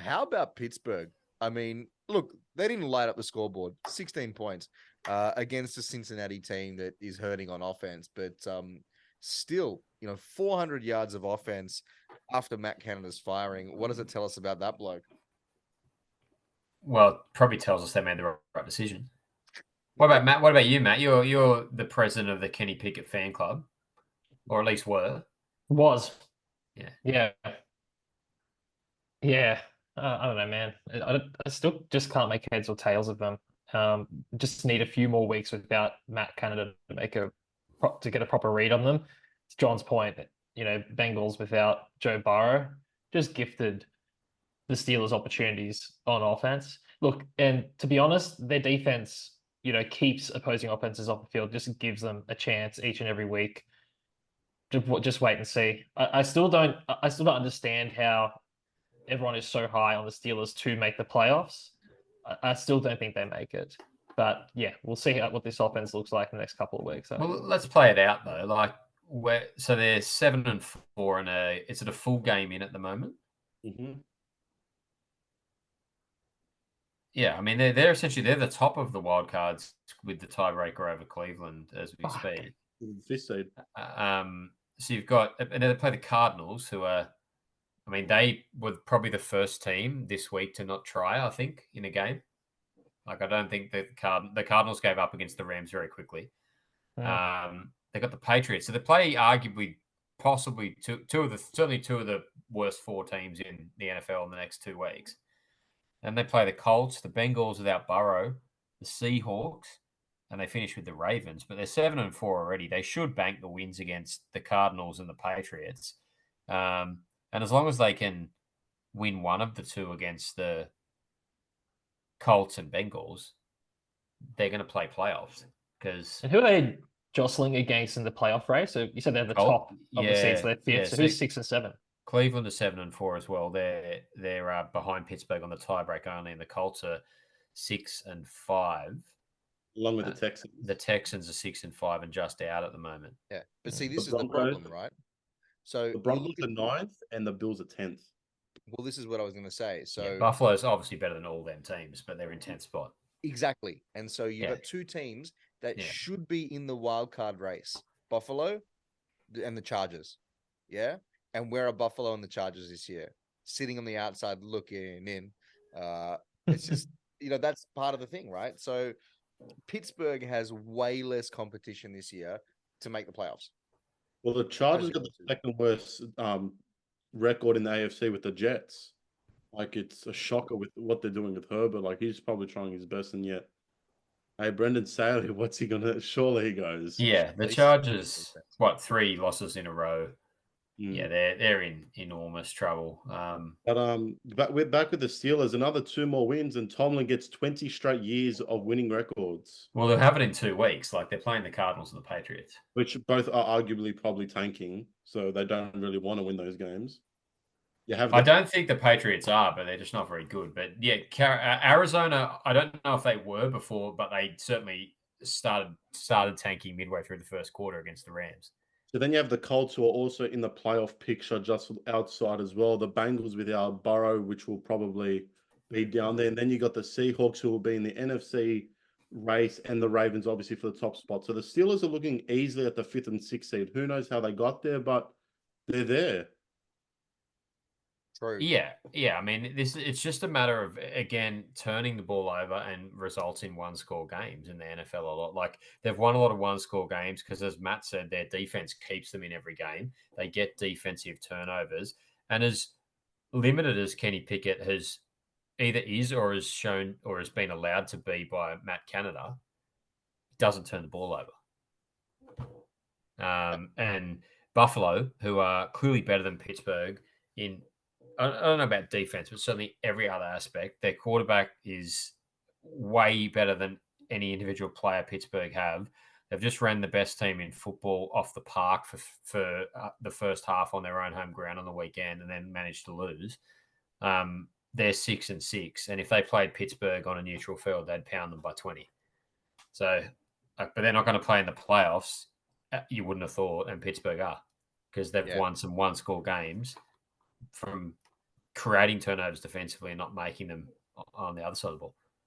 how about Pittsburgh? I mean, look, they didn't light up the scoreboard. 16 points against a Cincinnati team that is hurting on offense, but still, 400 yards of offense after Matt Canada's firing. What does it tell us about that bloke? Well, it probably tells us they made the right decision. What about Matt? What about you, Matt? You're the president of the Kenny Pickett fan club, or at least were. Was. Yeah. Yeah. Yeah. I don't know, man. I still just can't make heads or tails of them. Just need a few more weeks without Matt Canada to get a proper read on them. To John's point, Bengals without Joe Burrow just gifted the Steelers opportunities on offense. Look, and to be honest, their defense, keeps opposing offenses off the field, just gives them a chance each and every week. Just wait and see. I still don't understand how everyone is so high on the Steelers to make the playoffs. I still don't think they make it. But yeah, we'll see what this offense looks like in the next couple of weeks. Well, let's play it out though. So they're 7-4 and is it a full game in at the moment? Mm-hmm. Yeah, I mean they're essentially the top of the wild cards with the tiebreaker over Cleveland as we speak. Fifth seed. So you've got, and they play the Cardinals, who are, I mean, they were probably the first team this week to not try, I think, in a game. Like, I don't think the Cardinals gave up against the Rams very quickly. Yeah. They got the Patriots. So they play arguably, possibly certainly two of the worst four teams in the NFL in the next 2 weeks. And they play the Colts, the Bengals without Burrow, the Seahawks, and they finish with the Ravens. But they're 7-4 already. They should bank the wins against the Cardinals and the Patriots. And as long as they can win one of the two against the Colts and Bengals, they're going to play playoffs. And who are they jostling against in the playoff race? So you said they're the top of the seeds, so they're fifth. Yeah, so who's 6 and 7? Cleveland are 7-4 as well. They're behind Pittsburgh on the tiebreak only, and the Colts are 6-5. Along with the Texans. The Texans are 6-5 and just out at the moment. Yeah, but see, this is the problem, right? So the Broncos are 9th and the Bills are 10th. Well, this is what I was going to say. So Buffalo's obviously better than all them teams, but they're in 10th spot. Exactly, and so you've got two teams that should be in the wild card race: Buffalo and the Chargers. Yeah, and where are Buffalo and the Chargers this year? Sitting on the outside looking in. It's just that's part of the thing, right? So Pittsburgh has way less competition this year to make the playoffs. Well, the Chargers got the second worst record in the AFC with the Jets. Like, it's a shocker with what they're doing with Herbert. Like, he's probably trying his best, and yet, hey, Brendan Staley, what's he gonna? Surely he goes. Yeah, the Chargers, 3 losses in a row. Yeah, they're in enormous trouble. But we're back with the Steelers. Another 2 more wins, and Tomlin gets 20 straight years of winning records. Well, they'll have it in 2 weeks. Like, they're playing the Cardinals and the Patriots, which both are arguably probably tanking, so they don't really want to win those games. I don't think the Patriots are, but they're just not very good. But yeah, Arizona, I don't know if they were before, but they certainly started tanking midway through the first quarter against the Rams. So then you have the Colts, who are also in the playoff picture just outside as well. The Bengals without Burrow, which will probably be down there. And then you got the Seahawks, who will be in the NFC race, and the Ravens, obviously, for the top spot. So the Steelers are looking easily at the 5th and 6th seed. Who knows how they got there, but they're there. True. Yeah. I mean, it's just a matter of, again, turning the ball over and results in 1-score games in the NFL a lot. Like, they've won a lot of 1-score games because, as Matt said, their defense keeps them in every game. They get defensive turnovers. And as limited as Kenny Pickett has either is or has shown or has been allowed to be by Matt Canada, doesn't turn the ball over. And Buffalo, who are clearly better than Pittsburgh in, I don't know about defense, but certainly every other aspect. Their quarterback is way better than any individual player Pittsburgh have. They've just ran the best team in football off the park for the first half on their own home ground on the weekend, and then managed to lose. They're 6-6, and if they played Pittsburgh on a neutral field, they'd pound them by 20. So, but they're not going to play in the playoffs. You wouldn't have thought, and Pittsburgh are, because they've won some 1-score games from creating turnovers defensively and not making them on the other side of the ball.